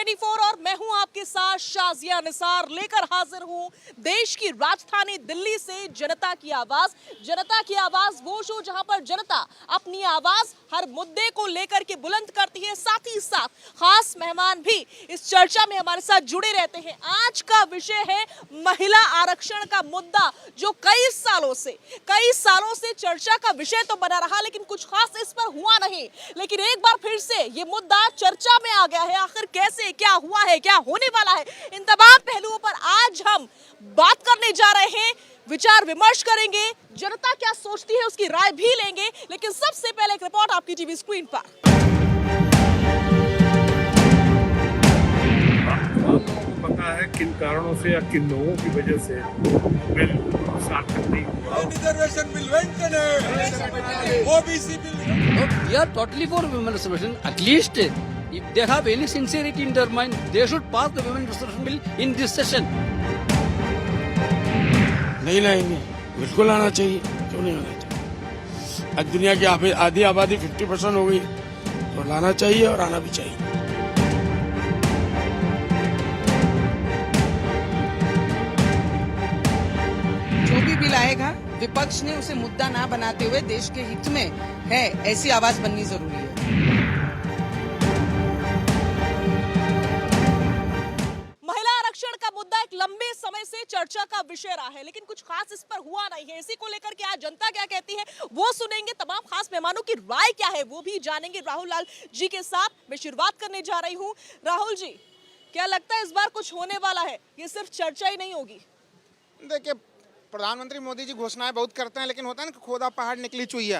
24 और मैं हूं आपके साथ शाजिया निसार लेकर हाजिर हूं देश की राजधानी दिल्ली से जनता की आवाज। जनता की आवाज वो शो जहां पर जनता अपनी आवाज हर मुद्दे को लेकर के बुलंद करती है, साथ ही साथ खास मेहमान भी इस चर्चा में हमारे साथ जुड़े रहते हैं। आज का विषय है महिला आरक्षण का मुद्दा, जो कई सालों से चर्चा का विषय तो बना रहा, लेकिन कुछ खास इस पर हुआ नहीं। लेकिन एक बार फिर से ये मुद्दा चर्चा में आ गया है। आखिर कैसे, क्या हुआ है, क्या होने वाला है, इन तमाम पहलुओं पर आज हम बात करने जा रहे हैं, विचार विमर्श करेंगे, जनता क्या सोचती है उसकी राय भी लेंगे। लेकिन सबसे पहले एक रिपोर्ट आपकी टीवी स्क्रीन पर। पता है किन कारणों से या किन लोगों की वजह से बिल सार्थक नहीं हुआ। रिजर्वेशन बिल वेंटने OBC bill We are totally for women reservation. At least if they have any sincerity in their mind, they should pass the women reservation bill in this session. नहीं लाएंगे, बिल्कुल आना चाहिए। क्यों नहीं आना चाहिए? आज दुनिया की आधी आबादी 50% हो गई, तो लाना चाहिए और आना भी चाहिए। जो भी बिल आएगा, विपक्ष ने उसे मुद्दा ना बनाते हुए देश के हित में है ऐसी आवाज बननी जरूरी है। महिला आरक्षण का मुद्दा एक लंबे समय से चर्चा का विषय रहा है, लेकिन कुछ खास इस पर हुआ नहीं है। इसी को लेकर के आज जनता क्या कहती है वो सुनेंगे, तमाम खास मेहमानों की राय क्या है वो भी जानेंगे। राहुल लाल जी के साथ मैं शुरुआत करने जा रही हूँ। राहुल जी, क्या लगता है इस बार कुछ होने वाला है, ये सिर्फ चर्चा ही नहीं होगी? देखिए, प्रधानमंत्री मोदी जी घोषणाएं बहुत करते हैं, लेकिन होता है ना कि खोदा पहाड़ निकली चुईया,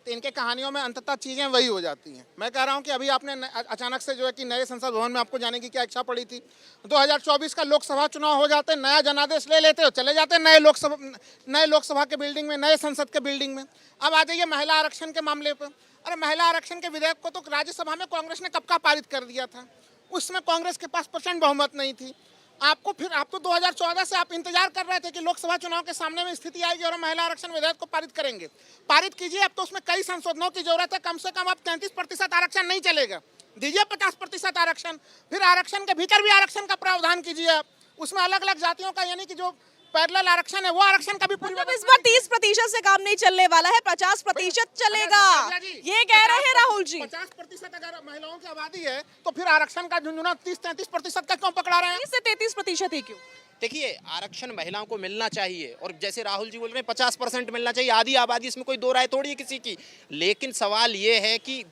तो इनके कहानियों में अंततः चीज़ें वही हो जाती हैं। मैं कह रहा हूं कि अभी आपने अचानक से जो है कि नए संसद भवन में आपको जाने की क्या इच्छा पड़ी थी। 2024 का लोकसभा चुनाव हो जाते, नया जनादेश ले लेते हो, चले जाते नए लोकसभा के बिल्डिंग में, नए संसद के बिल्डिंग में। अब आ जाइए महिला आरक्षण के मामले पर। अरे, महिला आरक्षण के विधेयक को तो राज्यसभा में कांग्रेस ने कब का पारित कर दिया था। उसमें कांग्रेस के पास प्रचंड बहुमत नहीं थी। आप तो 2014 से आप इंतजार कर रहे थे कि लोकसभा चुनाव के सामने में स्थिति आएगी और महिला आरक्षण विधेयक को पारित करेंगे। पारित कीजिए, अब तो उसमें कई संशोधनों की जरूरत है। कम से कम अब 33% आरक्षण नहीं चलेगा, दीजिए 50% आरक्षण। फिर आरक्षण के भीतर भी आरक्षण का प्रावधान कीजिए आप, उसमें अलग अलग जातियों का, यानी कि जो पैरेलल आरक्षण है वो आरक्षण का भी मतलब इस बार 30% से काम नहीं चलने वाला है, 50% चलेगा, ये कह रहे हैं राहुल जी। 50% अगर महिलाओं की आबादी है तो फिर आरक्षण का झुंझुना 30-33% का क्यों पकड़ा रहे हैं? 30 से 33% ही क्यों? देखिए, आरक्षण महिलाओं को मिलना चाहिए, और जैसे राहुल जी बोल रहे हैं 50% मिलना चाहिए, आधी आबादी, इसमें कोई दो राय थोड़ी है किसी की। लेकिन सवाल ये है कि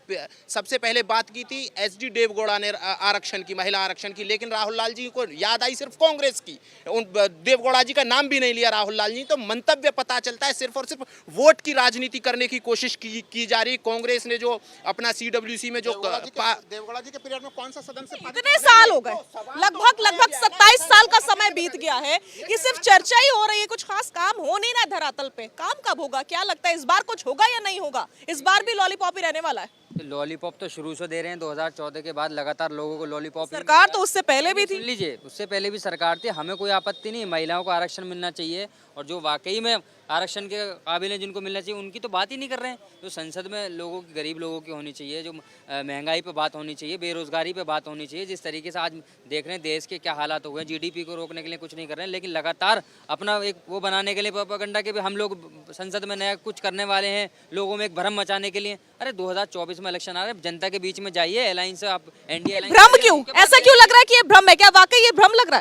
सबसे पहले बात की थी एचडी देवगौड़ा ने आरक्षण की, महिला आरक्षण की, लेकिन राहुल लाल जी को याद आई सिर्फ कांग्रेस की। उन देवगौड़ा जी का नाम भी नहीं लिया राहुल लाल जी। तो मंतव्य पता चलता है सिर्फ और सिर्फ वोट की राजनीति करने की कोशिश की जा रही। कांग्रेस ने जो अपना CWC में जो देवगौड़ा जी के पीरियड में कौन सा सदन से इतने साल हो गए, लगभग 27 साल का समय बीत गया है, ये सिर्फ चर्चा ही हो रही है, कुछ खास काम हो नहीं रहा धरातल पे। काम कब होगा, क्या लगता है इस बार कुछ होगा या नहीं होगा? इस बार भी लॉलीपॉप ही रहने वाला है? लॉलीपॉप तो शुरू से दे रहे हैं, 2014 के बाद लगातार लोगों को लॉलीपॉप। सरकार तो उससे पहले भी थी। सुन लीजिए, उससे पहले भी सरकार थी, हमें कोई आपत्ति नहीं, महिलाओं को आरक्षण मिलना चाहिए, और जो वाकई में आरक्षण के काबिल हैं, जिनको मिलना चाहिए, उनकी तो बात ही नहीं कर रहे हैं। जो संसद में लोगों की, गरीब लोगों की होनी चाहिए, जो महंगाई पे बात होनी चाहिए, बेरोजगारी पे बात होनी चाहिए। जिस तरीके से आज देख रहे हैं देश के क्या हालात हो गए, GDP को रोकने के लिए कुछ नहीं कर रहे हैं, लेकिन लगातार अपना एक वो बनाने के लिए प्रोपेगेंडा के भी हम लोग संसद में नया कुछ करने वाले हैं, लोगों में एक भ्रम मचाने के लिए। अरे 2024 में इलेक्शन आ रहे हैं, जनता के बीच में जाइए, अलायंस आप एनडीए भ्रम क्यों, ऐसा क्यों लग रहा है कि ये भ्रम है? क्या वाकई ये भ्रम लग रहा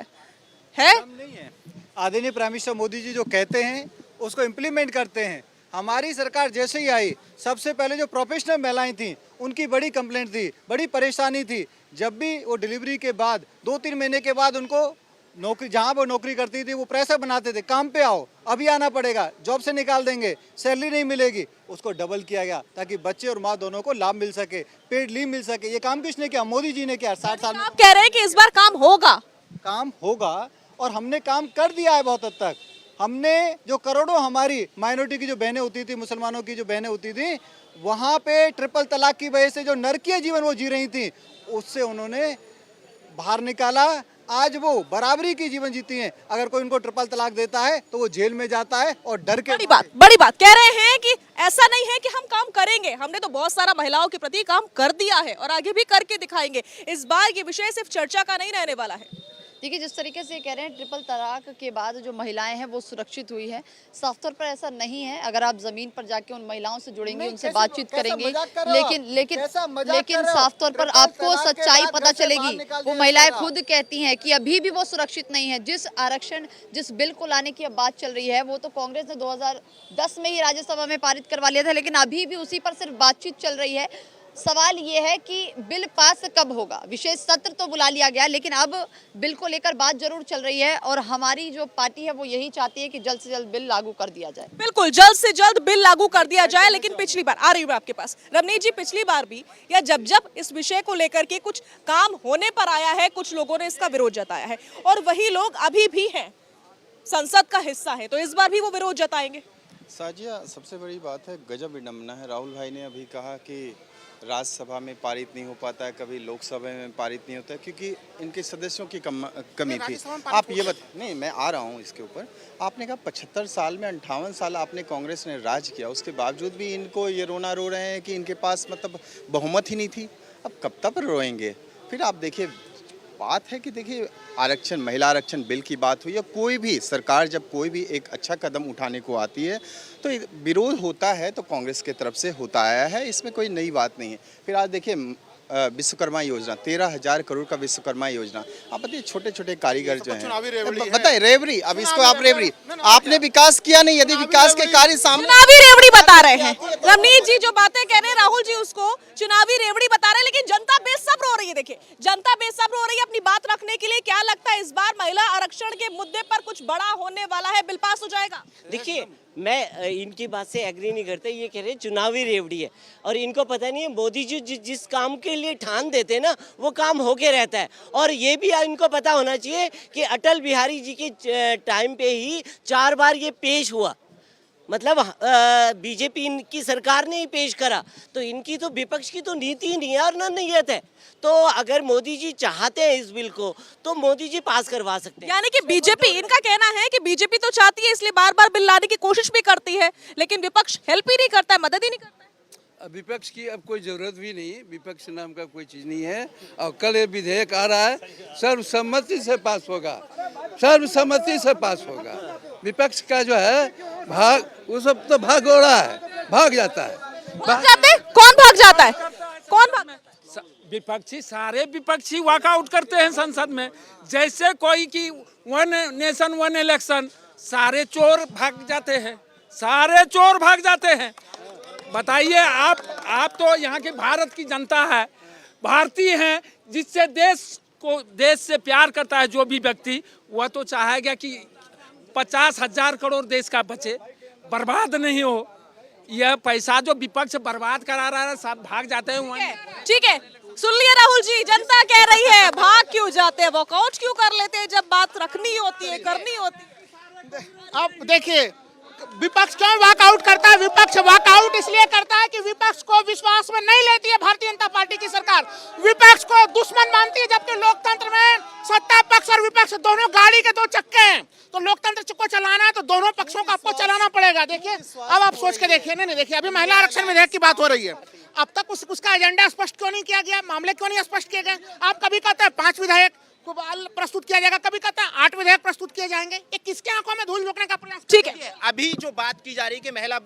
है? नहीं है। आदरणीय प्राइम मिनिस्टर मोदी जी जो कहते हैं उसको इम्प्लीमेंट करते हैं। हमारी सरकार जैसे ही आई, सबसे पहले जो प्रोफेशनल महिलाएं थी उनकी बड़ी कंप्लेंट थी, बड़ी परेशानी थी। जब भी वो डिलीवरी के बाद 2-3 महीने के बाद उनको नौकरी, जहाँ वो नौकरी करती थी, वो प्रेशर बनाते थे, काम पे आओ, अभी आना पड़ेगा, जॉब से निकाल देंगे, सैलरी नहीं मिलेगी। उसको डबल किया गया ताकि बच्चे और माँ दोनों को लाभ मिल सके, पेड लीव मिल सके। ये काम किसने किया? मोदी जी ने किया। 60 साल में आप कह रहे हैं कि इस बार काम होगा? काम होगा, और हमने काम कर दिया है बहुत हद तक। हमने जो करोड़ों हमारी माइनॉरिटी की जो बहनें होती थी, मुसलमानों की जो बहनें होती थी, वहाँ पे ट्रिपल तलाक की वजह से जो नरकीय जीवन वो जी रही थी, उससे उन्होंने बाहर निकाला। आज वो बराबरी की जीवन जीती हैं। अगर कोई उनको ट्रिपल तलाक देता है तो वो जेल में जाता है और डर के बड़ी बात कह रहे हैं कि ऐसा नहीं है कि हम काम करेंगे, हमने तो बहुत सारा महिलाओं के प्रति काम कर दिया है और आगे भी करके दिखाएंगे। इस बार ये विषय सिर्फ चर्चा का नहीं रहने वाला है। देखिए, जिस तरीके से कह रहे हैं ट्रिपल तलाक के बाद जो महिलाएं हैं वो सुरक्षित हुई हैं, साफ तौर पर ऐसा नहीं है। अगर आप जमीन पर जाके उन महिलाओं से जुड़ेंगे, उनसे बातचीत करेंगे, लेकिन साफ तौर पर आपको सच्चाई पता चलेगी। वो महिलाएं खुद कहती हैं कि अभी भी वो सुरक्षित नहीं है। जिस बिल को लाने की अब बात चल रही है वो तो कांग्रेस ने 2010 में ही राज्यसभा में पारित करवा लिया था, लेकिन अभी भी उसी पर सिर्फ बातचीत चल रही है। सवाल ये है कि बिल पास कब होगा। विशेष सत्र तो बुला लिया गया, लेकिन अब बिल को लेकर बात जरूर चल रही है और हमारी जो पार्टी है वो यही चाहती है कि जल्द से जल्द बिल लागू कर दिया जाए। बिल्कुल, जल्द से जल्द बिल लागू कर दिया जाए। लेकिन पिछली बार आ रही हूँ आपके पास, रवनीत जी, पिछली बार भी या जब इस विषय को लेकर के कुछ काम होने पर आया है, कुछ लोगों ने इसका विरोध जताया है और वही लोग अभी भी हैं, संसद का हिस्सा है, तो इस बार भी वो विरोध जताएंगे। साजिया, सबसे बड़ी बात है गजब विडम्बना है। राहुल भाई ने अभी कहा कि राज्यसभा में पारित नहीं हो पाता है, कभी लोकसभा में पारित नहीं होता है क्योंकि इनके सदस्यों की कमी थी। आप ये नहीं, मैं आ रहा हूँ इसके ऊपर। आपने कहा 75 साल में 58 साल आपने कांग्रेस ने राज किया, उसके बावजूद भी इनको ये रोना रो रहे हैं कि इनके पास मतलब बहुमत ही नहीं थी। अब कब तक रोएंगे? फिर आप देखिए, बात है कि देखिए आरक्षण, महिला आरक्षण बिल की बात हुई, या कोई भी सरकार जब कोई भी एक अच्छा कदम उठाने को आती है तो विरोध होता है, तो कांग्रेस के तरफ से होता आया है, इसमें कोई नई बात नहीं है। फिर आज देखिए विश्वकर्मा योजना, 13,000 करोड़ का विश्वकर्मा योजना। आप बताइए, छोटे छोटे कारीगर जो हैं, बताइए रेवड़ी, अब इसको आप रेवड़ी, आपने विकास किया नहीं। यदि विकास के कार्य सामने, चुनावी रेवड़ी बता रहे हैं रवनीत जी, जो बातें कह रहे हैं राहुल जी उसको चुनावी रेवड़ी बता रहे हैं, लेकिन जनता बेसब्र हो रही है। देखिए, जनता बेसब्र हो रही है अपनी बात रखने के लिए। क्या लगता है इस बार महिला आरक्षण के मुद्दे पर कुछ बड़ा होने वाला है, बिल पास हो जाएगा? देखिए, मैं इनकी बात से एग्री नहीं करता। ये कह रहे हैं चुनावी रेवड़ी है और इनको पता नहीं है मोदी जी जिस काम के लिए ठान देते हैं ना, वो काम होके रहता है। और ये भी इनको पता होना चाहिए कि अटल बिहारी जी के टाइम पे ही 4 बार ये पेश हुआ, मतलब बीजेपी की सरकार ने ही पेश करा। तो इनकी तो विपक्ष की तो नीति ही नहीं है और न नीयत है। तो अगर मोदी जी चाहते हैं इस बिल को तो मोदी जी पास करवा सकते हैं। यानी कि बीजेपी, इनका कहना है कि बीजेपी तो चाहती है इसलिए बार बार बिल लाने की कोशिश भी करती है, लेकिन विपक्ष हेल्प ही नहीं करता है, मदद ही नहीं करता है। विपक्ष की अब कोई जरूरत भी नहीं, विपक्ष नाम का कोई चीज नहीं है। और कल ये विधेयक आ रहा है, सर्वसम्मति से पास होगा, सर्वसम्मति से पास होगा। विपक्ष का जो है भाग, वो सब तो भागोड़ा है, भाग जाता है। कौन भाग जाता है? कौन भाग? विपक्षी, सारे विपक्षी वॉकआउट करते हैं संसद में। जैसे कोई की 1 नेशन 1 इलेक्शन, सारे चोर भाग जाते हैं, सारे चोर भाग जाते हैं। बताइए आप तो यहाँ के भारत की जनता है, भारतीय हैं, जिससे देश से प्यार करता है जो भी व्यक्ति, वह तो चाहेगा कि 50,000 करोड़ देश का बचे, बर्बाद नहीं हो। यह पैसा जो विपक्ष बर्बाद करा रहा है, सब भाग जाते हैं। ठीक है, सुन लिया राहुल जी, जनता कह रही है भाग क्यों जाते हैं, वॉकआउट क्यों कर लेते हैं जब बात रखनी होती है, करनी होती है। अब देखिए, विपक्ष क्यों वॉकआउट करता है? विपक्ष वॉकआउट इसलिए करता है कि विपक्ष को विश्वास में नहीं लेती है भारतीय जनता पार्टी की सरकार। विपक्ष को दुश्मन मानती है, जबकि लोकतंत्र में सत्ता पक्ष और विपक्ष दोनों गाड़ी के 2 चक्के हैं। तो लोकतंत्र को चलाना है तो दोनों पक्षों को आपको चलाना पड़ेगा। देखिए, अब आप सोच के देखिए, नहीं देखिए, अभी महिला आरक्षण विधेयक की बात हो रही है, अब तक उसका एजेंडा स्पष्ट क्यों नहीं किया गया, मामले क्यों नहीं स्पष्ट किए गए? आप कभी कहते हैं 5 विधेयक प्रस्तुत किया जाएगा, कभी कहता है 8 विधेयक प्रस्तुत किए जाएंगे। ये किसके आंखों में धूल झोंकने का प्रयास? ठीक है, अभी जो बात की जा रही है कि महिला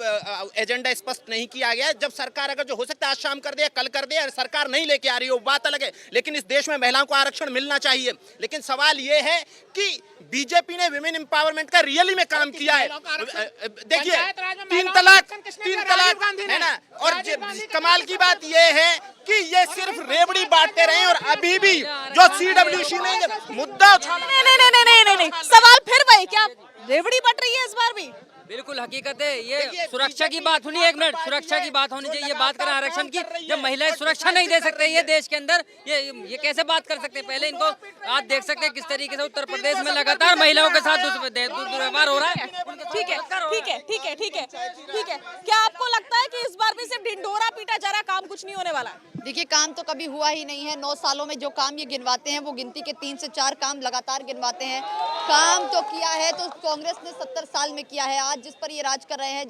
एजेंडा स्पष्ट नहीं किया गया, जब सरकार अगर जो हो सकता है आज शाम कर दे, कल कर दे, सरकार नहीं लेके आ रही है वो बात अलग है, लेकिन इस देश में महिलाओं को आरक्षण मिलना चाहिए। लेकिन सवाल ये है कि बीजेपी ने विमेन एम्पावरमेंट का रियली में काम किया है। देखिए, 3 तलाक है ना, और कमाल की बात ये है कि ये सिर्फ रेवड़ी बांटते रहे और अभी भी जो CWC में मुद्दा नहीं, सवाल फिर वही, क्या रेवड़ी बट रही है इस बार भी? बिल्कुल हकीकत है। ये सुरक्षा की बात होनी, 1 मिनट, सुरक्षा की बात होनी चाहिए। ये बात करें आरक्षण की, जब महिलाएं सुरक्षा नहीं दे सकते ये देश के अंदर, ये कैसे बात कर सकते हैं? पहले इनको आप देख सकते हैं किस तरीके से उत्तर प्रदेश में लगातार महिलाओं के साथ दुर्व्यवहार हो रहा है। ठीक है, ठीक है, ठीक है, ठीक है, ठीक है। क्या आपको लगता है कि इस बार भी सिर्फ ढिंढोरा पीटा जा रहा, काम कुछ नहीं होने वाला? देखिए, काम तो कभी हुआ ही नहीं है। 9 सालों में जो काम ये गिनवाते हैं वो गिनती के 3 से 4 काम लगातार गिनवाते हैं। काम तो किया है तो कांग्रेस ने 70 साल में किया है। आज जिस पर ये राज कर रहे हैं,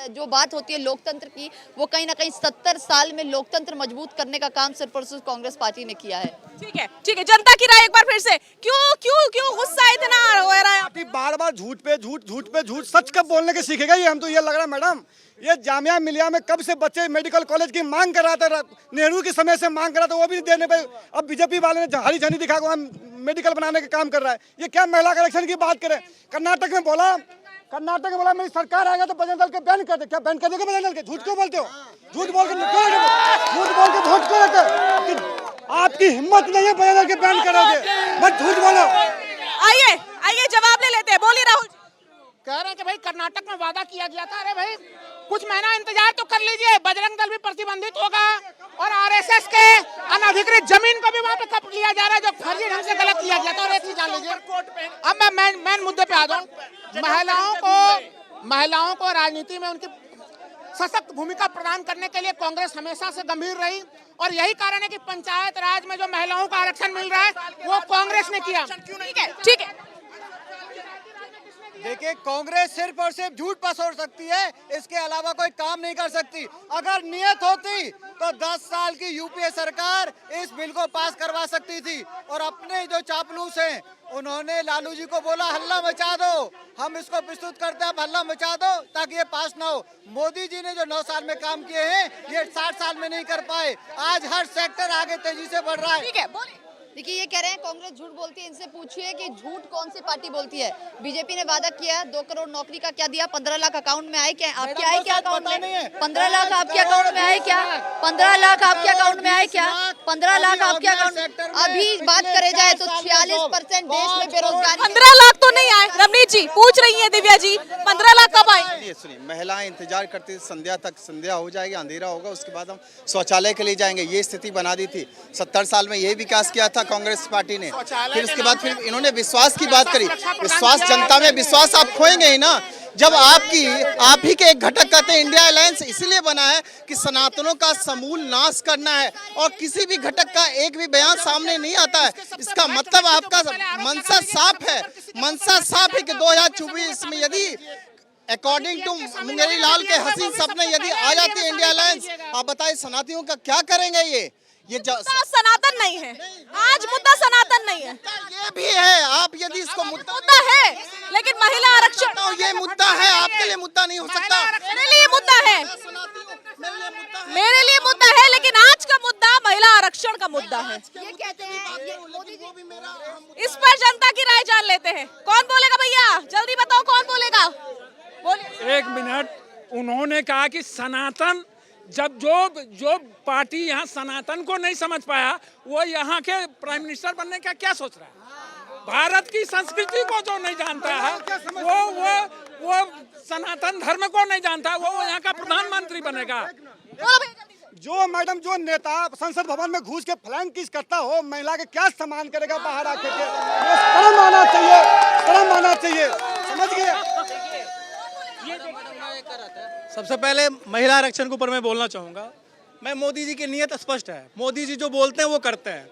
जो बात होती है लोकतंत्र की, वो कहीं ना कहीं 70 साल में लोकतंत्र मजबूत करने का काम सिर्फ और सिर्फ कांग्रेस पार्टी ने किया है। ठीक है, ठीक है। जनता की राय एक बार फिर से, क्यों क्यों क्यों गुस्सा इतना हो रहा है? पार्टी बार बार झूठ पे झूठ, झूठ पे झूठ, सच कब बोलने के सीखेगा ये? हम तो ये लग रहा है मैडम, ये जामिया मिलिया में कब से बच्चे मेडिकल कॉलेज की मांग कर रहा था, नेहरू के समय से मांग कर रहा था, वो भी नहीं देने पे अब बीजेपी वाले ने हरी झंडी दिखा के मेडिकल बनाने का काम कर रहा है। ये क्या महिला आरक्षण की बात करें? कर्नाटक में बोला मेरी सरकार आएगा तो बजरंग दल के बैन कर दे। क्या बैन कर देगा बजरंग दल के? झूठ क्यों बोलते हो? झूठ बोल के वोट क्यों रखते? आपकी हिम्मत नहीं है बजरंग दल के बैन करोगे, बस झूठ बोलो। आइए आइए, जवाब ले लेते हैं। बोलिए राहुल। कह रहे हैं कि भाई कर्नाटक में वादा किया गया था। अरे भाई कुछ महीना इंतजार तो कर लीजिए, बजरंग दल भी प्रतिबंधित होगा और आरएसएस के अनधिकृत जमीन को भी वहाँ पे कब्जा लिया जा रहा है, जो फर्जी ढंग से गलत किया गया था। और एक चीज जान लीजिए, अब मैं मेन मुद्दे पे आ जाऊँ। महिलाओं को राजनीति में उनकी सशक्त भूमिका प्रदान करने के लिए कांग्रेस हमेशा से गंभीर रही और यही कारण है कि पंचायत राज में जो महिलाओं को आरक्षण मिल रहा है वो कांग्रेस ने किया। ठीक है, ठीक है। देखिए, कांग्रेस सिर्फ और सिर्फ झूठ पसोड़ सकती है, इसके अलावा कोई काम नहीं कर सकती। अगर नियत होती तो 10 साल की यूपीए सरकार इस बिल को पास करवा सकती थी। और अपने जो चापलूस हैं उन्होंने लालू जी को बोला हल्ला मचा दो, हम इसको प्रस्तुत करते हैं, आप हल्ला मचा दो ताकि ये पास ना हो। मोदी जी ने जो 9 साल में काम किए हैं ये 60 साल में नहीं कर पाए। आज हर सेक्टर आगे तेजी से बढ़ रहा है। ठीक है, बोलिए। देखिए, ये कह रहे हैं कांग्रेस झूठ बोलती है, इनसे पूछिए कि झूठ कौन सी पार्टी बोलती है। बीजेपी ने वादा किया है 2 करोड़ नौकरी का, क्या दिया? 15 लाख अकाउंट में आए क्या? आपके आए क्या अकाउंट में? 15 लाख आपके अकाउंट में आए क्या? 15 लाख आपके अकाउंट में आए क्या? 15 लाख आपके अकाउंट? अभी बात करे जाए तो 46% देश में बेरोजगारी। 15 लाख तो नहीं आए। रमनीत जी पूछ रही है, दिव्या जी 15 लाख कब आए? सुनिए, महिलाएं इंतजार करती थी संध्या तक, संध्या हो जाएगी, अंधेरा होगा, उसके बाद हम शौचालय के लिए जाएंगे, ये स्थिति बना दी थी। 70 साल में ये विकास किया था कांग्रेस पार्टी ने। फिर उसके बाद फिर इन्होंने विश्वास की बात करी। विश्वास, जनता में विश्वास आप खोएंगे ही ना जब आप ही के एक घटक कहते हैं इंडिया अलायंस इसलिए बना है कि सनातनों का समूल नाश करना है और किसी भी घटक का एक भी बयान सामने नहीं आता है। इसका मतलब आपका मनसा साफ है, मनसा साफ है कि 2024 में यदि अकॉर्डिंग टू मुंगेरी लाल के हसीन सपने यदि आ जाती है इंडिया अलायंस, आप बताइए सनातनियों का क्या करेंगे? ये सनातन नहीं है, आज मुद्दा सनातन नहीं है। ये भी है, आप यदि इसको मुद्दा है, लेकिन महिला आरक्षण तो ये मुद्दा है, आपके लिए मुद्दा नहीं हो सकता। मेरे लिए मुद्दा है, मेरे लिए मुद्दा है, लेकिन आज का मुद्दा महिला आरक्षण का मुद्दा है। ये कहते हैं इस पर जनता की राय जान लेते हैं। कौन बोलेगा भैया? जल्दी बताओ कौन बोलेगा? बोलिए। 1 मिनट। उन्होंने कहा कि सनातन, जब जो पार्टी यहाँ सनातन को नहीं समझ पाया वो यहाँ के प्राइम मिनिस्टर बनने का क्या सोच रहा है? भारत की संस्कृति को जो नहीं जानता है वो सनातन धर्म को नहीं जानता, वो यहाँ का प्रधानमंत्री बनेगा। जो मैडम जो नेता संसद भवन में घुस के फ्लैंक किस करता हो, महिला के क्या सम्मान करेगा बाहर आके के? शर्म आना चाहिए, शर्म आना चाहिए, समझ गए? सबसे पहले महिला आरक्षण के ऊपर मैं बोलना चाहूँगा। मैं मोदी जी की नीयत स्पष्ट है, मोदी जी जो बोलते हैं वो करते हैं।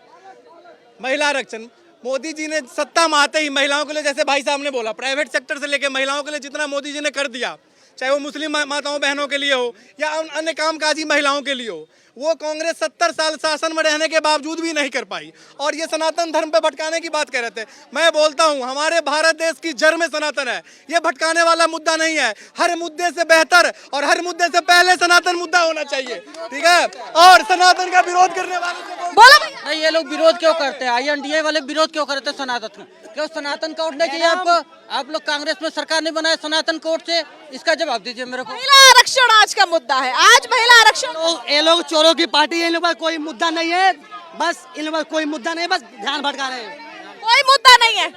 महिला आरक्षण, मोदी जी ने सत्ता में आते ही महिलाओं के लिए, जैसे भाई साहब ने बोला, प्राइवेट सेक्टर से लेकर महिलाओं के लिए जितना मोदी जी ने कर दिया, चाहे वो मुस्लिम माताओं बहनों के लिए हो या अन्य कामकाजी महिलाओं के लिए हो, वो कांग्रेस 70 साल शासन में रहने के बावजूद भी नहीं कर पाई। और ये सनातन धर्म पे भटकाने की बात कह रहे थे। मैं बोलता हूँ हमारे भारत देश की जड़ में सनातन है, ये भटकाने वाला मुद्दा नहीं है। हर मुद्दे से बेहतर और हर मुद्दे से पहले सनातन मुद्दा होना चाहिए, ठीक है? और सनातन का विरोध करने वाले बोला नहीं, ये लोग विरोध क्यों करते हैं? INDA वाले विरोध क्यों करते हैं सनातन? क्यों सनातन कोर्ट नहीं चाहिए आपको? आप लोग कांग्रेस में सरकार नहीं बनाया सनातन कोर्ट से, इसका जवाब दीजिए मेरे को। महिला आरक्षण आज का मुद्दा है, आज महिला आरक्षण। ये लोग चोरों की पार्टी है, इन लोगों का कोई मुद्दा नहीं है, बस इन लोगों का कोई मुद्दा नहीं है, बस ध्यान भटका रहे हैं। कोई मुद्दा नहीं है,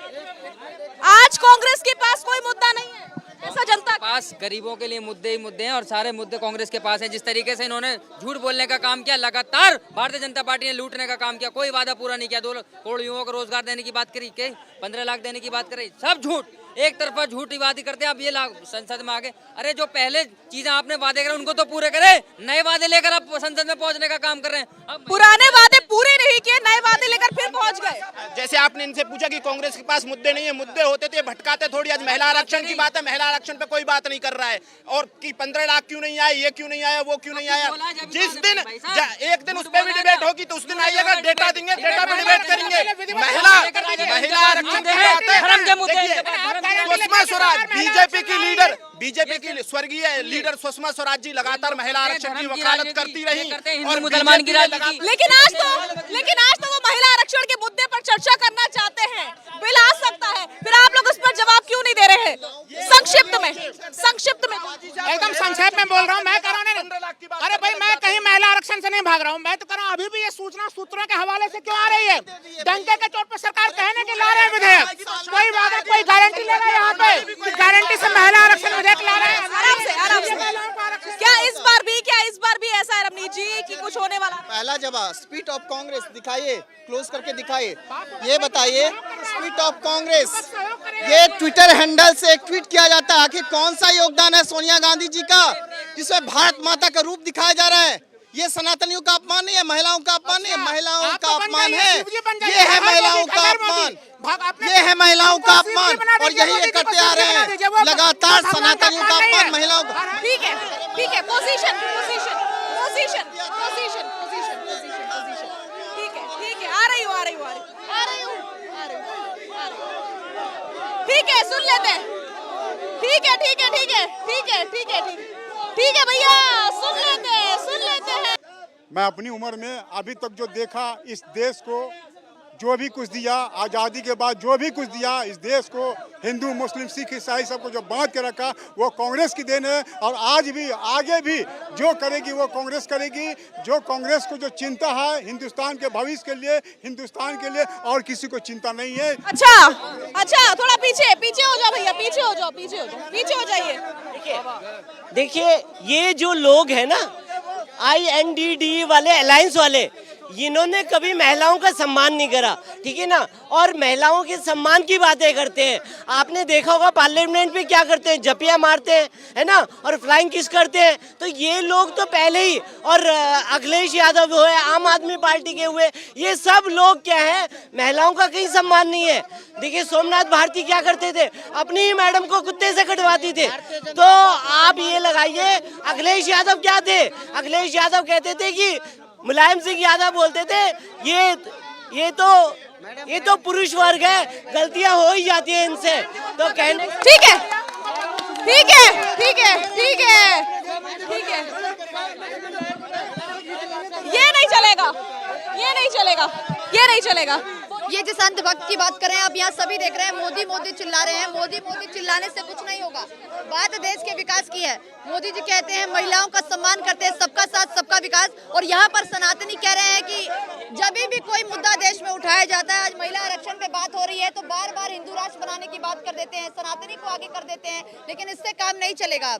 आज कांग्रेस के पास कोई मुद्दा नहीं है। ऐसा जनता पास गरीबों के लिए मुद्दे ही मुद्दे हैं और सारे मुद्दे कांग्रेस के पास हैं। जिस तरीके से इन्होंने झूठ बोलने का काम किया, लगातार भारतीय जनता पार्टी ने लूटने का काम किया, कोई वादा पूरा नहीं किया। 2 करोड़ युवाओं को रोजगार देने की बात करी, 15 लाख देने की बात करी, सब झूठ। एक तरफा झूठी वादी करते हैं। अब ये संसद में आगे, अरे जो पहले चीजें आपने वादे करे उनको तो पूरे करे, नए वादे लेकर आप संसद में पहुंचने का काम कर रहे हैं। अब पुराने वादे पूरे नहीं किए, नए वादे लेकर फिर पहुंच गए। जैसे आपने इनसे पूछा कि कांग्रेस के पास मुद्दे नहीं है, मुद्दे होते थे भटकाते थोड़ी। आज महिला आरक्षण की बात है, महिला आरक्षण पे कोई बात नहीं कर रहा है। और कि 15 लाख क्यों नहीं आए, ये क्यों नहीं आया, वो क्यों नहीं आया। जिस दिन एक दिन उस पर भी डिबेट होगी तो उस दिन आइएगा, डेटा देंगे, डेटा पे डिबेट करेंगे। महिला आरक्षण की बात है। सुषमा स्वराज बीजेपी की स्वर्गीय लीडर सुषमा स्वराज जी लगातार महिला आरक्षण की वकालत करती रही और मुसलमान की राजनीति। लेकिन आज तो वो महिला आरक्षण के मुद्दे पर चर्चा करना चाहते हैं। बिल आ सकता है, फिर आप लोग उस पर जवाब क्यों नहीं दे रहे हैं? संक्षिप्त में एकदम संक्षेप में बोल रहा हूँ। मैं कह रहा हूँ, अरे भाई मैं कहीं महिला आरक्षण से नहीं भाग रहा हूँ। मैं तो कह रहा हूँ अभी भी ये सूचना सूत्रों के हवाले से क्यों आ रही है? डंके के चोट पर सरकार कहने के ला रहे हैं विधेयक, कोई वादा कोई गारंटी ले रहा है यहाँ पे, गारंटी से महिला आरक्षण विधेयक ला रहे हैं। आराम से। क्या इस बार भी ऐसा है रमनीत जी कि कुछ होने वाला? पहला जवाब स्पीच ऑफ कांग्रेस दिखाइए, क्लोज करके दिखाइए। ये बताइए स्पीच ऑफ कांग्रेस, ये ट्विटर हैंडल से एक ट्वीट किया जाता है। आखिर कौन सा योगदान है सोनिया गांधी जी का जिसमें भारत माता का रूप दिखाया जा रहा है? ये सनातनियों का अपमान नहीं है, महिलाओं का अपमान नहीं है, महिलाओं का अपमान है। ये है महिलाओं का अपमान, ये है महिलाओं का अपमान, और यही ये करते आ रहे हैं लगातार, सनातनियों का अपमान महिलाओं का। ठीक है, पोजीशन। ठीक है, आ रही हूँ। ठीक है, सुन लेते हैं। ठीक है भैया, सुन लेते हैं। मैं अपनी उम्र में अभी तक जो देखा, इस देश को जो भी कुछ दिया, आज़ादी के बाद जो भी कुछ दिया इस देश को, हिंदू मुस्लिम सिख ईसाई सबको जो बांध के रखा, वो कांग्रेस की देन है। और आज भी आगे भी जो करेगी वो कांग्रेस करेगी। जो कांग्रेस को जो चिंता है हिंदुस्तान के भविष्य के लिए, हिंदुस्तान के लिए, और किसी को चिंता नहीं है। अच्छा, थोड़ा पीछे हो जाओ भैया, पीछे हो जाइए। देखिए ये जो लोग हैं ना, INDD वाले, अलायंस वाले, इन्होंने कभी महिलाओं का सम्मान नहीं करा, ठीक है ना, और महिलाओं के सम्मान की बातें करते हैं। आपने देखा होगा पार्लियामेंट में क्या करते हैं, जपिया मारते हैं, है ना, और फ्लाइंग किस करते हैं। तो ये लोग तो पहले ही, और अखिलेश यादव हुए, आम आदमी पार्टी के हुए, ये सब लोग क्या है, महिलाओं का कहीं सम्मान नहीं है। देखिए सोमनाथ भारती क्या करते थे, अपनी ही मैडम को कुत्ते से कटवाती थे। तो आप ये लगाइए, अखिलेश यादव क्या थे, अखिलेश यादव कहते थे कि मुलायम सिंह यादव बोलते थे ये तो पुरुष वर्ग है, गलतियां हो ही जाती है इनसे। तो कहने ठीक है। ये नहीं चलेगा। ये जिस अंधभक्त की बात कर रहे हैं, अब यहाँ सभी देख रहे हैं, मोदी चिल्ला रहे हैं। मोदी चिल्लाने से कुछ नहीं होगा। बात देश के विकास की है। मोदी जी कहते हैं महिलाओं का सम्मान करते हैं, सबका साथ सबका विकास, और यहाँ पर सनातनी कह रहे हैं कि जब भी कोई मुद्दा देश में उठाया जाता है, आज महिला आरक्षण पे बात हो रही है तो बार बार हिंदू राष्ट्र बनाने की बात कर देते हैं, सनातनी को आगे कर देते हैं, लेकिन इससे काम नहीं चलेगा।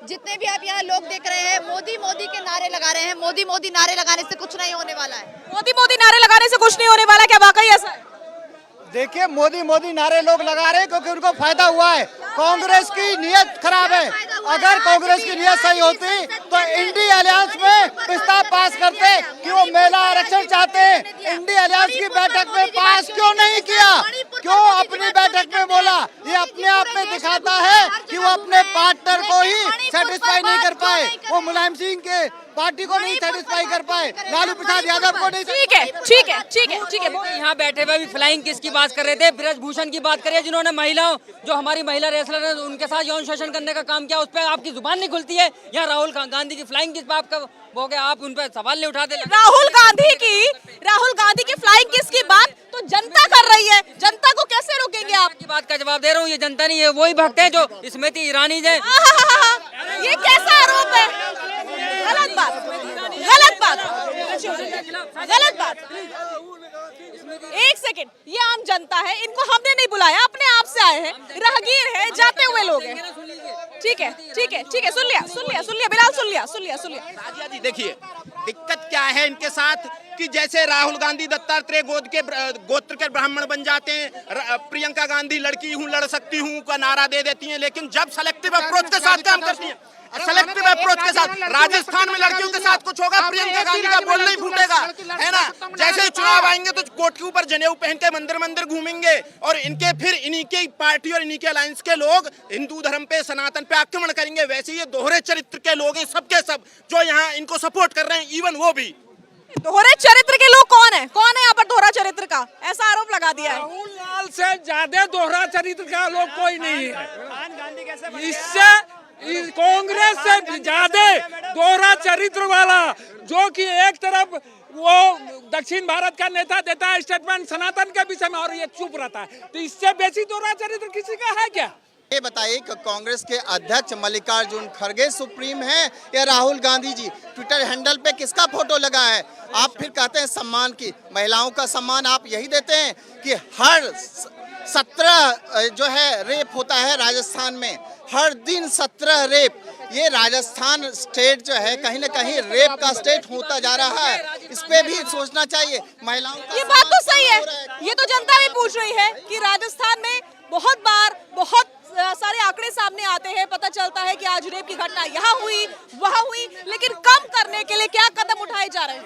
जितने भी आप यहाँ लोग देख रहे हैं, मोदी के नारे लगा रहे हैं। मोदी नारे लगाने से कुछ नहीं होने वाला है। मोदी नारे लगाने से कुछ नहीं होने वाला, क्या वाकई ऐसा है? देखिए मोदी नारे लोग लगा रहे हैं क्योंकि उनको फायदा हुआ है। कांग्रेस की नीयत खराब है। अगर कांग्रेस की नीयत सही होती तो इंडी अलायंस में प्रस्ताव पास करते कि वो महिला आरक्षण चाहते हैं। इंडी अलायंस की बैठक में पास क्यों नहीं किया, क्यों अपनी बैठक में बोला? ये अपने आप में दिखाता है कि वो अपने पार्टनर को ही सेटिस्फाई नहीं कर पाए, वो मुलायम सिंह के पार्टी को नहीं सेटिस्फाई कर पाए, लालू प्रसाद यादव को नहीं। ठीक है। यहाँ बैठे हुए भी फ्लाइंग किस की बात कर रहे थे, ब्रजभूषण की बात करिए, जिन्होंने महिलाओं, जो हमारी महिला रेसलर है उनके साथ यौन शोषण करने का काम किया, उस पर आपकी जुबान नहीं खुलती है। यहाँ राहुल गांधी की फ्लाइंग किस बात का हो गया, आप उन पर सवाल नहीं उठाते। राहुल गांधी की फ्लाइंग किस की बात तो जनता कर रही है, जनता को कैसे रोकेंगे आप? की बात का जवाब दे रहा हूँ, ये जनता नहीं है, वही भक्त है जो स्मृति ईरानी है। ये कैसा आरोप है? गलत बात। एक सेकंड, ये आम जनता है, इनको हमने नहीं बुलाया, अपने आप कब से आए हैं, राहगीर है, जाते हुए लोग हैं। ठीक है, ठीक है, ठीक है, सुन लिया बिलाल, सुन लिया। राजिया जी देखिए, दिक्कत क्या है इनके साथ कि जैसे राहुल गांधी दत्तात्रेय गोत्र के ब्राह्मण बन जाते हैं, प्रियंका गांधी लड़की हूँ लड़ सकती हूँ का नारा दे देती हैं, लेकिन जब सेलेक्टिव अप्रोच के साथ काम करती हैं, सेलेक्टिव अप्रोच के साथ राजस्थान में लड़कियों के साथ कुछ होगा, प्रियंका गांधी का बोल नहीं फूटेगा, है ना। जैसे ही चुनाव आएंगे तो कोर्ट के ऊपर जनेऊ पहन के मंदिर घूमेंगे और इनके फिर इन्हीं की पार्टी और इन्हीं के अलायंस के लोग हिंदू धर्म पे, सनातन पे आक्रमण करेंगे। वैसे ये दोहरे चरित्र के लोग हैं सबके सब जो यहाँ इनको सपोर्ट कर रहे हैं, इवन वो भी। दोहरे चरित्र के लोग कौन है यहाँ पर दोहरा चरित्र का, ऐसा आरोप लगा दिया है। राहुल लाल से ज्यादा दोहरा चरित्र का लोग कोई नहीं है। इससे कांग्रेस से ज्यादा दोहरा चरित्र वाला, जो कि एक तरफ वो दक्षिण भारत का नेता देता है स्टेटमेंट सनातन के विषय में और ये चुप रहता है, तो इससे बेसी दोहरा चरित्र किसी का है क्या? ये बताइए कि कांग्रेस के अध्यक्ष मल्लिकार्जुन खड़गे सुप्रीम है या राहुल गांधी जी? ट्विटर हैंडल पे किसका फोटो लगा है? आप फिर कहते हैं सम्मान की, महिलाओं का सम्मान आप यही देते हैं कि हर 17 जो है रेप होता है राजस्थान में, हर दिन 17 रेप। ये राजस्थान स्टेट जो है कहीं ना कहीं रेप का स्टेट होता जा रहा है, इस पे भी सोचना चाहिए महिलाओं का। ये बात तो सही है, ये तो जनता भी पूछ रही है कि राजस्थान में बहुत बार बहुत सारे आंकड़े सामने आते हैं, पता चलता है कि आज रेप की घटना यहाँ हुई वहाँ हुई, लेकिन कम करने के लिए क्या कदम उठाए जा रहे हैं?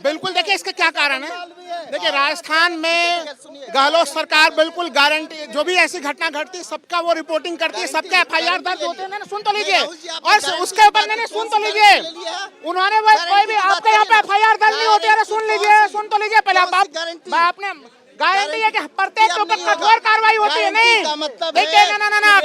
बिल्कुल देखिए इसका क्या कारण है। देखिए राजस्थान में गहलोत सरकार बिल्कुल गारंटी, जो भी ऐसी घटना घटती है सबका वो रिपोर्टिंग करती है, सबके FIR दर्ज होते हैं। सुन तो लीजिए, और उसके ऊपर मैंने सुन तो लीजिए, उन्होंने कोई भी आपके यहाँ पे FIR दर्ज नहीं होती है। सुन तो लीजिए पहले आपने गारंटी है कि प्रत्येक के ऊपर कठोर कार्रवाई होती है, नहीं देखिए ना,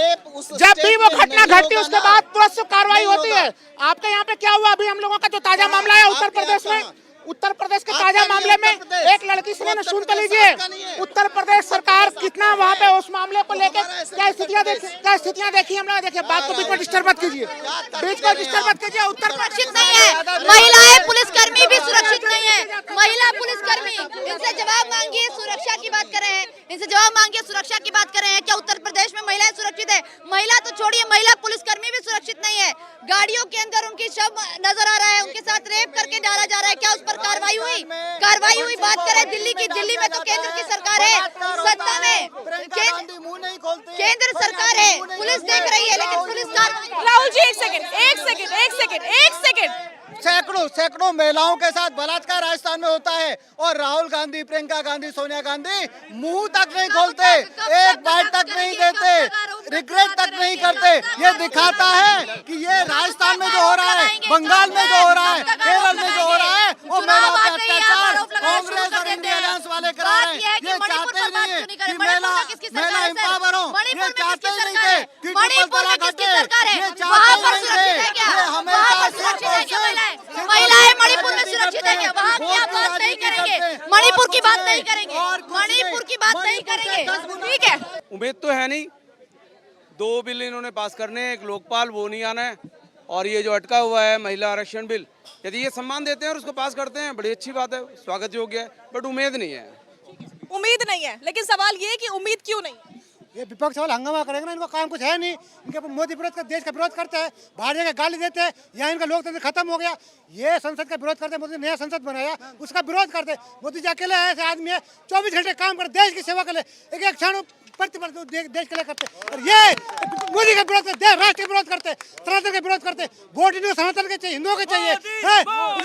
जब भी वो घटना घटती है उसके बाद तुरंत कार्रवाई होती है। आपके यहाँ पे क्या हुआ? अभी हम लोगों का जो ताजा मामला है उत्तर प्रदेश में, उत्तर प्रदेश के ताजा मामले में एक लड़की से सुन तो लीजिए, उत्तर प्रदेश सरकार कितना वहाँ पे उस मामले को लेकर क्या स्थितियाँ देखी हम लोग। देखिए बात को बीच में डिस्टर्ब मत कीजिए, उत्तर सुरक्षित नहीं है, महिलाएं पुलिसकर्मी भी सुरक्षित नहीं है। महिला पुलिसकर्मी, इनसे जवाब मांगिए, सुरक्षा की बात कर रहे हैं, इनसे जवाब मांगिए, सुरक्षा की बात कर रहे हैं। क्या उत्तर प्रदेश में महिलाएं सुरक्षित है? महिला तो छोड़िए, महिला पुलिसकर्मी भी सुरक्षित नहीं है। गाड़ियों के अंदर उनकी शव नजर आ रहा है, उनके साथ रेप करके डाला जा रहा है, क्या उस पर कार्रवाई हुई? बात करें दिल्ली की, दिल्ली में तो केंद्र की सरकार है सत्ता में, केंद्र सरकार है, पुलिस देख रही है, लेकिन पुलिस कार्रवाई। राहुल जी एक सेकंड, सैकड़ों महिलाओं के साथ बलात्कार राजस्थान में होता है और राहुल गांधी, प्रियंका गांधी, सोनिया गांधी मुंह तक नहीं खोलते, एक बाइट तक नहीं देते, रिग्रेट तक नहीं करते। ये दिखाता है कि ये राजस्थान में जो हो रहा है, बंगाल में जो हो रहा है, केरल में जो हो रहा है, वो महिलाओं पे अत्याचार कांग्रेस और इंडिया अलायंस वाले करा रहे हैं। ये चाहते ही नहीं है कि महिला एम्पावर हो, ये चाहते ही नहीं थे कि ट्रिपल तलाक हटे, ये चाहते ही नहीं थे। ये हमेशा महिलाएं मणिपुर में सुरक्षित है क्या? वहाँ की आप बात नहीं करेंगे, मणिपुर की बात नहीं करेंगे, मणिपुर की बात नहीं करेंगे, ठीक है। उम्मीद तो है नहीं, 2 बिल इन्होंने पास करने, एक लोकपाल वो नहीं आना है, और ये जो अटका हुआ है महिला आरक्षण बिल, यदि ये सम्मान देते हैं और उसको पास करते हैं बड़ी अच्छी बात है, स्वागत योग्य है, बट उम्मीद नहीं है। लेकिन सवाल ये कि उम्मीद क्यों नहीं? ये विपक्ष वाले हंगामा करेंगे ना, इनको काम कुछ है नहीं, इनके मोदी विरोध का, देश का विरोध करते हैं, बाहर जाकर गाली देते हैं, यहाँ इनका लोकतंत्र खत्म हो गया। ये संसद का विरोध करते हैं, मोदी ने नया संसद बनाया उसका विरोध करते हैं। मोदी जी अकेले ऐसे आदमी है 24 घंटे काम कर, देश की सेवा के लिए एक क्षण देश के लिए करते, और ये मोदी का विरोध करते, राष्ट्र का विरोध करते, सनातन का विरोध करते। वोट इनको सनातन के चाहिए, हिंदुओं के चाहिए,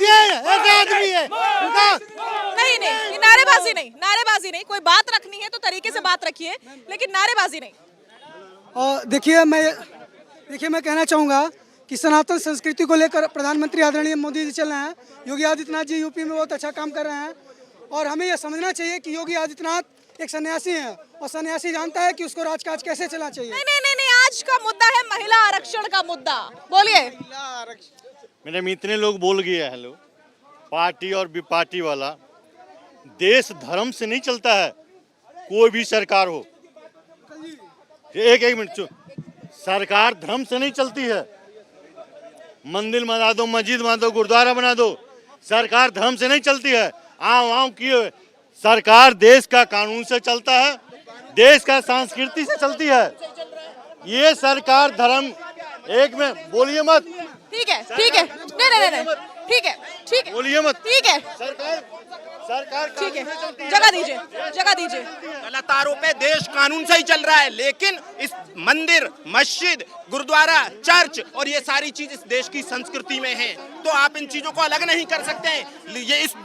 ये ऐसे आदमी है। नहीं, नारेबाजी नहीं, कोई बात रखनी है तो तरीके से बात रखिए, लेकिन नारेबाजी नहीं। देखिए मैं कहना चाहूँगा कि सनातन संस्कृति को लेकर प्रधानमंत्री आदरणीय मोदी जी चल रहे हैं, योगी आदित्यनाथ जी यूपी में बहुत अच्छा काम कर रहे हैं, और हमें यह समझना चाहिए कि योगी आदित्यनाथ एक सन्यासी हैं और सन्यासी जानता है कि उसको राजकाज कैसे चलना चाहिए। नहीं, आज का मुद्दा है महिला आरक्षण का मुद्दा, बोलिए। मैडम इतने लोग बोल गए, हेलो पार्टी और विपार्टी वाला, देश धर्म से नहीं चलता है, कोई भी सरकार हो। एक मिनट, सरकार धर्म से नहीं चलती है। मंदिर बना दो, मस्जिद बना दो, गुरुद्वारा बना दो, सरकार धर्म से नहीं चलती है। आम की सरकार देश का कानून से चलता है, देश का संस्कृति से चलती है। ये सरकार धर्म एक में बोलिए मत। ठीक है, ठीक है, नहीं, ठीक है, ठीक है, बोलिए मत। ठीक है, सरकार ठीक है, जगह दीजिए, जगह दीजिए। गलत आरोप है, देश कानून से ही चल रहा है, लेकिन इस मंदिर, मस्जिद, गुरुद्वारा, चर्च और ये सारी चीज इस देश की संस्कृति में है, तो आप इन चीजों को अलग नहीं कर सकते हैं।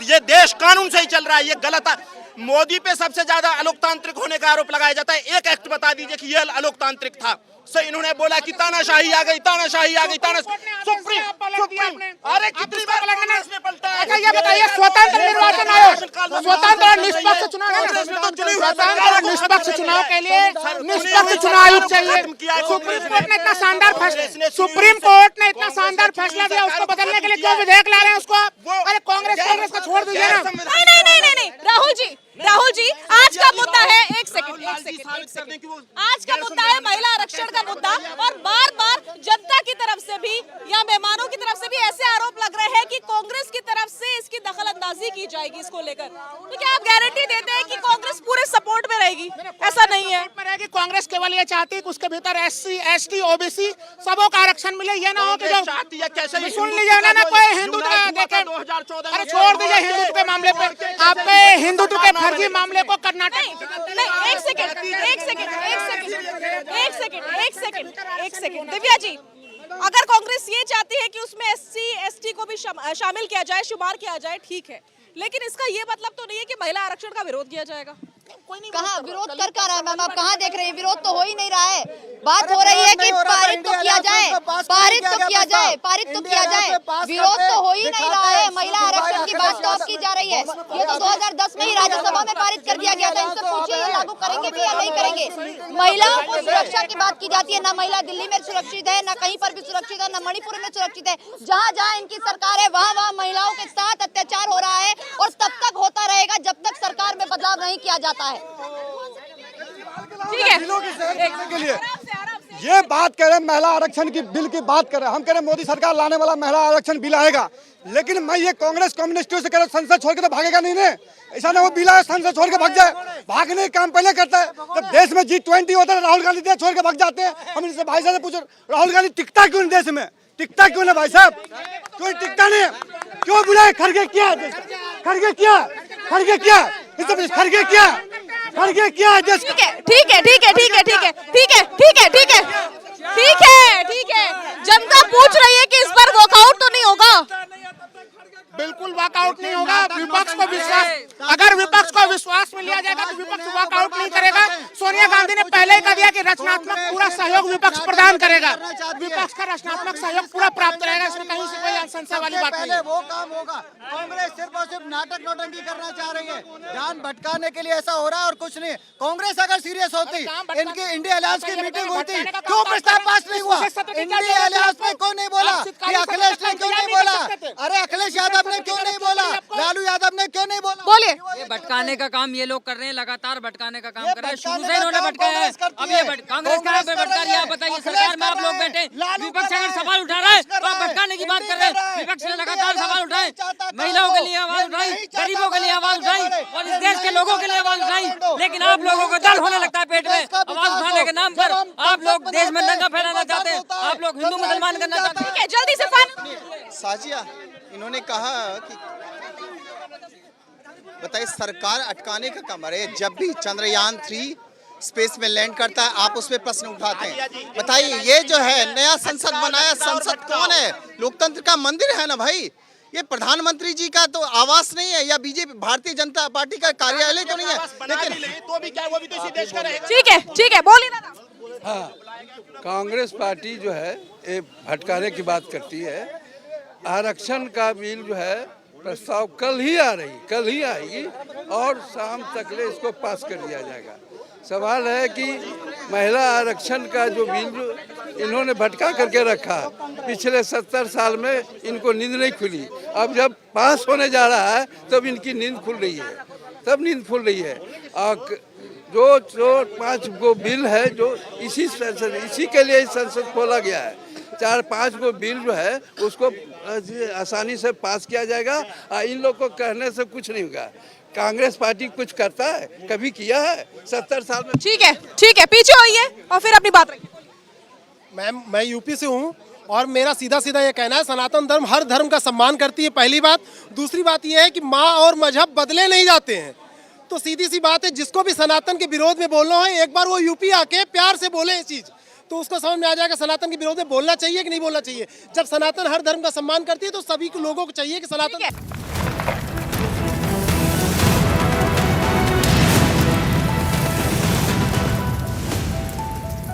ये देश कानून से ही चल रहा है, ये गलत। मोदी पे सबसे ज्यादा अलोकतांत्रिक होने का आरोप लगाया जाता है। एक एक्ट बता दीजिए कि यह अलोकतांत्रिक था। सो इन्होंने बोला कि तानाशाही आ गई, तानाशाही आ गई, सुप्रीम। अरे कितनी बार इसमें पलटा है? अच्छा ये बताइए, स्वतंत्र निर्वाचन आयोग, स्वतंत्र और निष्पक्ष चुनाव, स्वतंत्र और निष्पक्ष चुनाव के लिए निष्पक्ष चुनाव आयोग चाहिए। सुप्रीम कोर्ट ने इतना शानदार फैसला, सुप्रीम कोर्ट ने इतना शानदार फैसला दिया, उसको बदलने के लिए क्यों विधेयक ला रहे हैं उसको? अरे कांग्रेस को छोड़ दीजिए ना। नहीं, राहुल जी, आज का मुद्दा है, एक सेकंड, आज का मुद्दा है महिला आरक्षण का मुद्दा, और बार बार जनता की तरफ से भी या मेहमानों की तरफ से भी ऐसे आरोप लग रहे हैं कि कांग्रेस की तरफ से इसकी दखलंदाजी की जाएगी इसको लेकर। तो क्या आप गारंटी देते हैं कि कांग्रेस पूरे सपोर्ट में रहेगी? ऐसा नहीं है। कांग्रेस केवल ये चाहती है कि उसके भीतर SC, ST, OBC सबों का आरक्षण मिले। ये ना हो कि जो सुन लीजिए ना कोई हिंदुत्व देखे। अरे छोड़ दीजिए हिंदुत्व के मामले पे, आपके हिंदुत्व के फर्जी मामले को कर्नाटक। एक सेकंड दिव्या जी, अगर कांग्रेस ये चाहती है कि उसमें SC, ST को भी शामिल किया जाए, शुमार किया जाए, ठीक है, लेकिन इसका ये मतलब तो नहीं है कि महिला आरक्षण का विरोध किया जाएगा। कहाँ विरोध कर रहा है मैम? आप कहाँ देख रहे हैं? विरोध तो हो ही नहीं रहा है। बात हो रही है कि पारित तो किया जाए, पारित तो किया जाए, पारित तो किया जाए। विरोध तो हो ही नहीं रहा है। महिला आरक्षण की बात तो अब की जा रही है। ये तो 2010 में ही राज्यसभा में पारित कर दिया गया था। इनसे पूछिए ये लागू करेंगे भी या नहीं करेंगे। महिलाओं को सुरक्षा की बात की जाती है, ना महिला दिल्ली में सुरक्षित है, ना कहीं पर भी सुरक्षित है, ना मणिपुर में सुरक्षित है। जहाँ जहाँ इनकी सरकार है वहाँ महिलाओं के साथ अत्याचार हो रहा है, और तब तक होता रहेगा जब तक सरकार में बदलाव नहीं किया जाता है। ठीक है, के लिए ये बात कर रहे हैं, महिला आरक्षण की बिल की बात कर रहे हैं। हम कह रहे हैं मोदी सरकार लाने वाला महिला आरक्षण बिल आएगा, लेकिन मैं ये कांग्रेस कम्युनिस्टों से कह रहा हूं, संसद छोड़ के तो भागेगा नहीं ने। ऐसा ना वो बिल आए संसद छोड़ के भाग जाए। भागने का काम पहले करता है। जब देश में G20 होता है राहुल गांधी देश छोड़ के भाग जाते हैं। हम इनसे भाई साहब से पूछो, राहुल गांधी टिकता क्यों देश में? टिकता क्यों ना भाई साहब? क्यों टिकता नहीं? क्यों बुलाए? खड़गे किया, खड़गे किया, खड़गे किया, खड़गे किया, खड़गे किया। ठीक है, ठीक है, ठीक है, ठीक है, ठीक है, ठीक है, ठीक है, ठीक है, ठीक है, ठीक है। जनता पूछ रही है कि इस बार वॉकआउट तो नहीं होगा? बिल्कुल वॉकआउट नहीं होगा। विपक्ष को विश्वास, अगर विपक्ष को विश्वास में लिया जाएगा तो विपक्ष वॉकआउट नहीं करेगा। सोनिया गांधी ने पहले ही कह दिया कि रचनात्मक पूरा सहयोग विपक्ष प्रदान करेगा। विपक्ष का रचनात्मक सहयोग पूरा प्राप्त रहेगा, इसमें कहीं से कोई संशय वाली बात नहीं है। वो काम होगा। कांग्रेस सिर्फ और सिर्फ नाटक नौटंकी करना चाह रही है, ध्यान भटकाने के लिए ऐसा हो रहा है और कुछ नहीं। कांग्रेस अगर सीरियस होती, इनकी इंडिया अलायंस की मीटिंग होती, क्यों प्रस्ताव पास नहीं हुआ? इंडिया अलायंस में क्यों नहीं बोला? अखिलेश ने क्यों नहीं बोला? अरे अखिलेश यादव ने क्यों नहीं बोला? लालू यादव ने क्यों नहीं बोला? बोलिए। ये भटकाने का काम ये लोग कर रहे हैं, लगातार भटकाने का काम कर रहे हैं। शुरू से इन्होंने भटकाया है, अब ये कांग्रेस कहाँ पे भटका रही है? आप बताइए, सरकार में आप लोग बैठे, विपक्ष अगर सवाल उठा रहा है तो आप भटकाने की बात कर रहे हैं। विपक्ष ने लगातार सवाल उठाए, महिलाओं के लिए आवाज उठाई, गरीबों के लिए आवाज उठाई, और इस देश के लोगों के लिए आवाज उठाई, लेकिन आप लोगों को दर्द होने लगता है पेट में। आवाज उठाने के नाम पर आप लोग देश में दंगा फैलाना चाहते हैं, आप लोग हिंदू मुसलमान करना चाहते हैं। जल्दी से साजिया, इन्होंने कहा कि बताइए सरकार अटकाने का काम। अरे जब भी चंद्रयान 3 स्पेस में लैंड करता है आप उस पर प्रश्न उठाते हैं। बताइए ये जो है नया संसद बनाया, संसद कौन है? लोकतंत्र का मंदिर है ना भाई। ये प्रधानमंत्री जी का तो आवास नहीं है, या बीजेपी भारतीय जनता पार्टी का कार्यालय तो नहीं है, लेकिन तो भी क्या, वो भी तो इसी देश का रहेगा। ठीक है, ठीक है, बोलिए दादा। हाँ, कांग्रेस पार्टी जो है ये भटकाने की बात करती है। आरक्षण का बिल जो है प्रस्ताव कल ही आएगी और शाम तक ले इसको पास कर दिया जाएगा। सवाल है कि महिला आरक्षण का जो बिल इन्होंने भटका करके रखा, पिछले 70 साल में इनको नींद नहीं खुली। अब जब पास होने जा रहा है तब इनकी नींद खुल रही है, तब नींद खुल रही है। और जो 5 गो बिल है जो इसी के लिए संसद खोला गया है। 4-5 गो बिल जो है उसको आसानी से पास किया जाएगा। इन लोग को कहने से कुछ नहीं होगा। कांग्रेस पार्टी कुछ करता है, कभी किया है 70 साल में? ठीक है, पीछे होइए और फिर अपनी बात रखिए। मैं यूपी से हूँ और मेरा सीधा सीधा ये कहना है, सनातन धर्म हर धर्म का सम्मान करती है, पहली बात। दूसरी बात ये है कि माँ और मजहब बदले नहीं जाते हैं। तो सीधी सी बात है, जिसको भी सनातन के विरोध में बोलना है, एक बार वो यूपी आके प्यार से बोले ये चीज़, तो उसको समझ में आ जाएगा सनातन के विरोध में बोलना चाहिए कि नहीं बोलना चाहिए। जब सनातन हर धर्म का सम्मान करती है तो सभी लोगों को चाहिए कि सनातन